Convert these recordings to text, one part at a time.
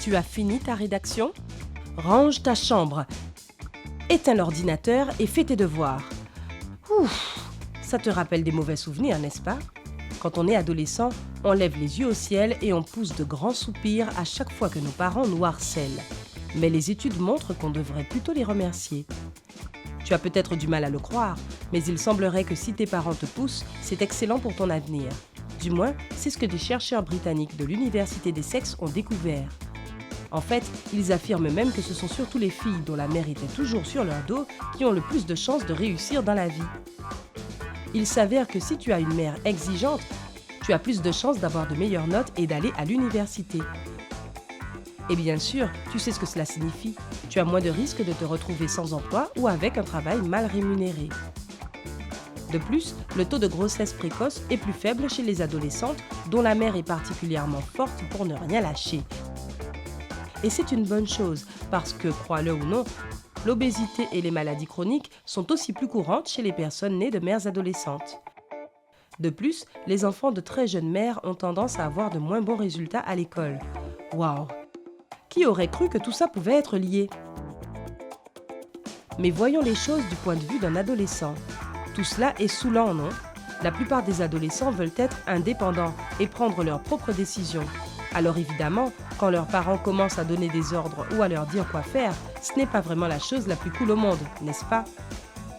Tu as fini ta rédaction? Range ta chambre, éteins l'ordinateur et fais tes devoirs. Ouf, ça te rappelle des mauvais souvenirs, n'est-ce pas? Quand on est adolescent, on lève les yeux au ciel et on pousse de grands soupirs à chaque fois que nos parents nous harcèlent. Mais les études montrent qu'on devrait plutôt les remercier. Tu as peut-être du mal à le croire, mais il semblerait que si tes parents te poussent, c'est excellent pour ton avenir. Du moins, c'est ce que des chercheurs britanniques de l'Université des sexes ont découvert. En fait, ils affirment même que ce sont surtout les filles dont la mère était toujours sur leur dos qui ont le plus de chances de réussir dans la vie. Il s'avère que si tu as une mère exigeante, tu as plus de chances d'avoir de meilleures notes et d'aller à l'université. Et bien sûr, tu sais ce que cela signifie. Tu as moins de risques de te retrouver sans emploi ou avec un travail mal rémunéré. De plus, le taux de grossesse précoce est plus faible chez les adolescentes dont la mère est particulièrement forte pour ne rien lâcher. Et c'est une bonne chose parce que, crois-le ou non, l'obésité et les maladies chroniques sont aussi plus courantes chez les personnes nées de mères adolescentes. De plus, les enfants de très jeunes mères ont tendance à avoir de moins bons résultats à l'école. Waouh! Qui aurait cru que tout ça pouvait être lié? Mais voyons les choses du point de vue d'un adolescent. Tout cela est saoulant, non? La plupart des adolescents veulent être indépendants et prendre leurs propres décisions. Alors évidemment, quand leurs parents commencent à donner des ordres ou à leur dire quoi faire, ce n'est pas vraiment la chose la plus cool au monde, n'est-ce pas?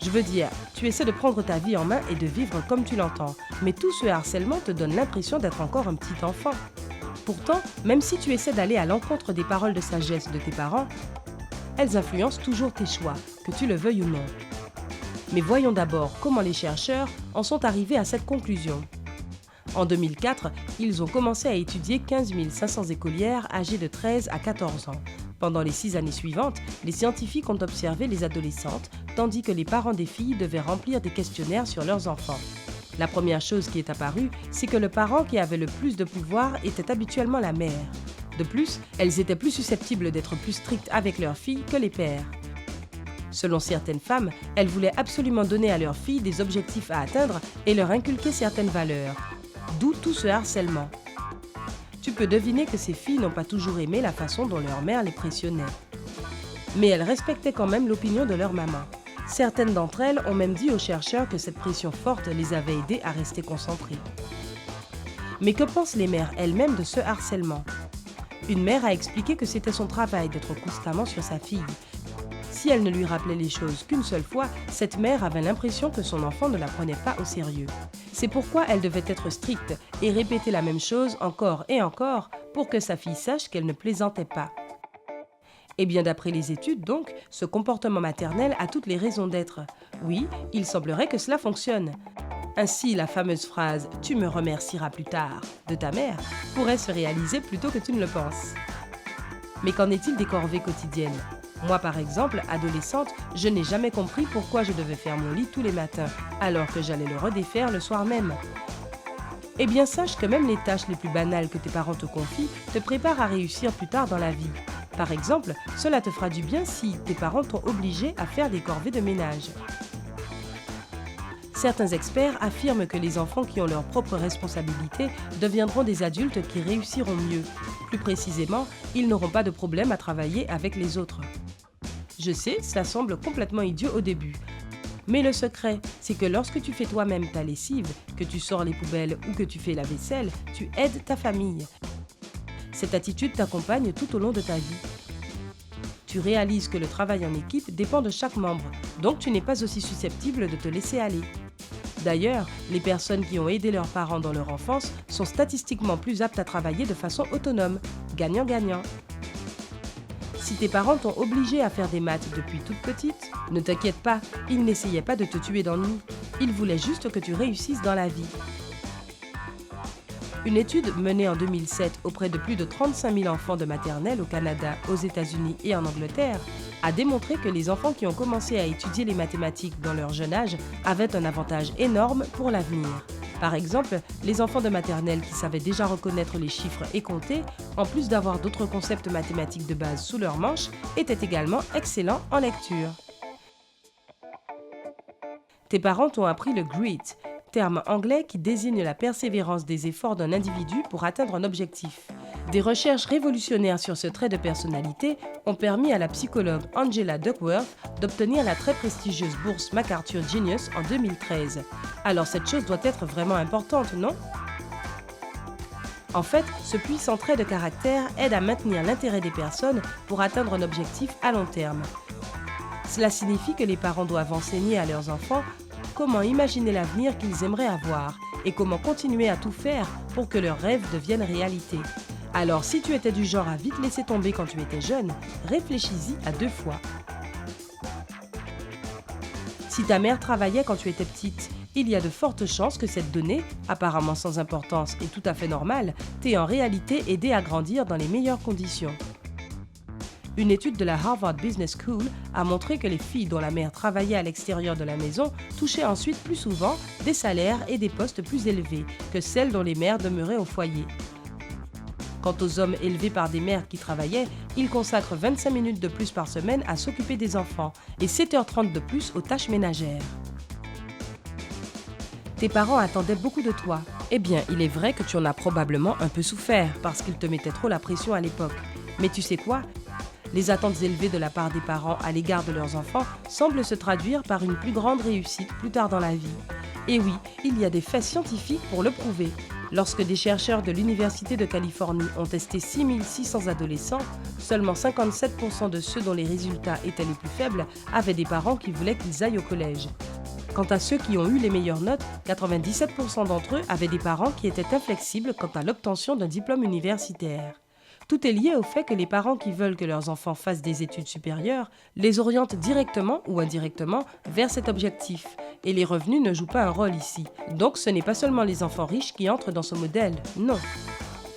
Je veux dire, tu essaies de prendre ta vie en main et de vivre comme tu l'entends, mais tout ce harcèlement te donne l'impression d'être encore un petit enfant. Pourtant, même si tu essaies d'aller à l'encontre des paroles de sagesse de tes parents, elles influencent toujours tes choix, que tu le veuilles ou non. Mais voyons d'abord comment les chercheurs en sont arrivés à cette conclusion. En 2004, ils ont commencé à étudier 15 500 écolières âgées de 13 à 14 ans. Pendant les 6 années suivantes, les scientifiques ont observé les adolescentes, tandis que les parents des filles devaient remplir des questionnaires sur leurs enfants. La première chose qui est apparue, c'est que le parent qui avait le plus de pouvoir était habituellement la mère. De plus, elles étaient plus susceptibles d'être plus strictes avec leurs filles que les pères. Selon certaines femmes, elles voulaient absolument donner à leurs filles des objectifs à atteindre et leur inculquer certaines valeurs. D'où tout ce harcèlement. Tu peux deviner que ces filles n'ont pas toujours aimé la façon dont leur mère les pressionnait. Mais elles respectaient quand même l'opinion de leur maman. Certaines d'entre elles ont même dit aux chercheurs que cette pression forte les avait aidées à rester concentrées. Mais que pensent les mères elles-mêmes de ce harcèlement? Une mère a expliqué que c'était son travail d'être constamment sur sa fille. Si elle ne lui rappelait les choses qu'une seule fois, cette mère avait l'impression que son enfant ne la prenait pas au sérieux. C'est pourquoi elle devait être stricte et répéter la même chose encore et encore pour que sa fille sache qu'elle ne plaisantait pas. Et bien d'après les études donc, ce comportement maternel a toutes les raisons d'être. Oui, il semblerait que cela fonctionne. Ainsi, la fameuse phrase « Tu me remercieras plus tard » de ta mère pourrait se réaliser plus tôt que tu ne le penses. Mais qu'en est-il des corvées quotidiennes? Moi, par exemple, adolescente, je n'ai jamais compris pourquoi je devais faire mon lit tous les matins, alors que j'allais le redéfaire le soir même. Eh bien, sache que même les tâches les plus banales que tes parents te confient te préparent à réussir plus tard dans la vie. Par exemple, cela te fera du bien si tes parents t'ont obligé à faire des corvées de ménage. Certains experts affirment que les enfants qui ont leurs propres responsabilités deviendront des adultes qui réussiront mieux. Plus précisément, ils n'auront pas de problème à travailler avec les autres. Je sais, cela semble complètement idiot au début. Mais le secret, c'est que lorsque tu fais toi-même ta lessive, que tu sors les poubelles ou que tu fais la vaisselle, tu aides ta famille. Cette attitude t'accompagne tout au long de ta vie. Tu réalises que le travail en équipe dépend de chaque membre, donc tu n'es pas aussi susceptible de te laisser aller. D'ailleurs, les personnes qui ont aidé leurs parents dans leur enfance sont statistiquement plus aptes à travailler de façon autonome, gagnant-gagnant. Si tes parents t'ont obligé à faire des maths depuis toute petite, ne t'inquiète pas, ils n'essayaient pas de te tuer d'ennui. Ils voulaient juste que tu réussisses dans la vie. Une étude menée en 2007 auprès de plus de 35 000 enfants de maternelle au Canada, aux États-Unis et en Angleterre a démontré que les enfants qui ont commencé à étudier les mathématiques dans leur jeune âge avaient un avantage énorme pour l'avenir. Par exemple, les enfants de maternelle qui savaient déjà reconnaître les chiffres et compter, en plus d'avoir d'autres concepts mathématiques de base sous leur manche, étaient également excellents en lecture. Tes parents t'ont appris le grit, terme anglais qui désigne la persévérance des efforts d'un individu pour atteindre un objectif. Des recherches révolutionnaires sur ce trait de personnalité ont permis à la psychologue Angela Duckworth d'obtenir la très prestigieuse bourse MacArthur Genius en 2013. Alors cette chose doit être vraiment importante, non? En fait, ce puissant trait de caractère aide à maintenir l'intérêt des personnes pour atteindre un objectif à long terme. Cela signifie que les parents doivent enseigner à leurs enfants comment imaginer l'avenir qu'ils aimeraient avoir et comment continuer à tout faire pour que leurs rêves deviennent réalité. Alors si tu étais du genre à vite laisser tomber quand tu étais jeune, réfléchis-y à 2 fois. Si ta mère travaillait quand tu étais petite, il y a de fortes chances que cette donnée, apparemment sans importance et tout à fait normale, t'ait en réalité aidé à grandir dans les meilleures conditions. Une étude de la Harvard Business School a montré que les filles dont la mère travaillait à l'extérieur de la maison touchaient ensuite plus souvent des salaires et des postes plus élevés que celles dont les mères demeuraient au foyer. Quant aux hommes élevés par des mères qui travaillaient, ils consacrent 25 minutes de plus par semaine à s'occuper des enfants et 7h30 de plus aux tâches ménagères. Tes parents attendaient beaucoup de toi. Eh bien, il est vrai que tu en as probablement un peu souffert parce qu'ils te mettaient trop la pression à l'époque. Mais tu sais quoi ? Les attentes élevées de la part des parents à l'égard de leurs enfants semblent se traduire par une plus grande réussite plus tard dans la vie. Et oui, il y a des faits scientifiques pour le prouver. Lorsque des chercheurs de l'Université de Californie ont testé 6600 adolescents, seulement 57% de ceux dont les résultats étaient les plus faibles avaient des parents qui voulaient qu'ils aillent au collège. Quant à ceux qui ont eu les meilleures notes, 97% d'entre eux avaient des parents qui étaient inflexibles quant à l'obtention d'un diplôme universitaire. Tout est lié au fait que les parents qui veulent que leurs enfants fassent des études supérieures les orientent directement ou indirectement vers cet objectif. Et les revenus ne jouent pas un rôle ici. Donc ce n'est pas seulement les enfants riches qui entrent dans ce modèle, non.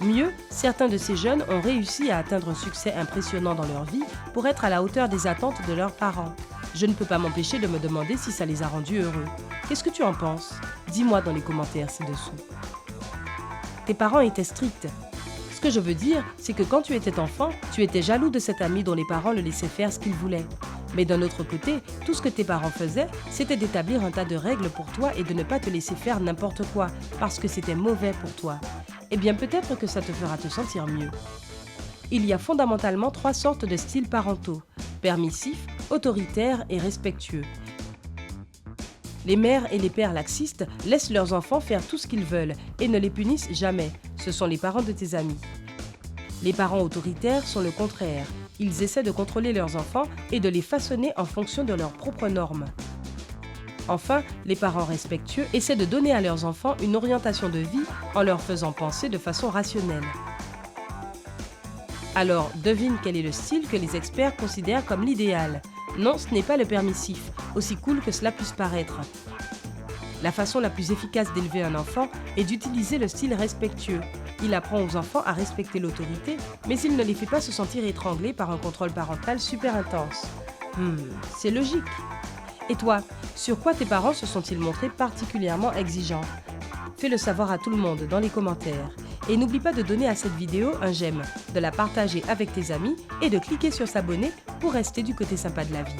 Mieux, certains de ces jeunes ont réussi à atteindre un succès impressionnant dans leur vie pour être à la hauteur des attentes de leurs parents. Je ne peux pas m'empêcher de me demander si ça les a rendus heureux. Qu'est-ce que tu en penses? Dis-moi dans les commentaires ci-dessous. Tes parents étaient stricts. Ce que je veux dire, c'est que quand tu étais enfant, tu étais jaloux de cet ami dont les parents le laissaient faire ce qu'ils voulaient. Mais d'un autre côté, tout ce que tes parents faisaient, c'était d'établir un tas de règles pour toi et de ne pas te laisser faire n'importe quoi, parce que c'était mauvais pour toi. Eh bien peut-être que ça te fera te sentir mieux. Il y a fondamentalement 3 sortes de styles parentaux: permissifs, autoritaires et respectueux. Les mères et les pères laxistes laissent leurs enfants faire tout ce qu'ils veulent et ne les punissent jamais. Ce sont les parents de tes amis. Les parents autoritaires sont le contraire. Ils essaient de contrôler leurs enfants et de les façonner en fonction de leurs propres normes. Enfin, les parents respectueux essaient de donner à leurs enfants une orientation de vie en leur faisant penser de façon rationnelle. Alors, devine quel est le style que les experts considèrent comme l'idéal. Non, ce n'est pas le permissif, aussi cool que cela puisse paraître. La façon la plus efficace d'élever un enfant est d'utiliser le style respectueux. Il apprend aux enfants à respecter l'autorité, mais il ne les fait pas se sentir étranglés par un contrôle parental super intense. C'est logique. Et toi, sur quoi tes parents se sont-ils montrés particulièrement exigeants? Fais-le savoir à tout le monde dans les commentaires. Et n'oublie pas de donner à cette vidéo un j'aime, de la partager avec tes amis et de cliquer sur s'abonner pour rester du côté sympa de la vie.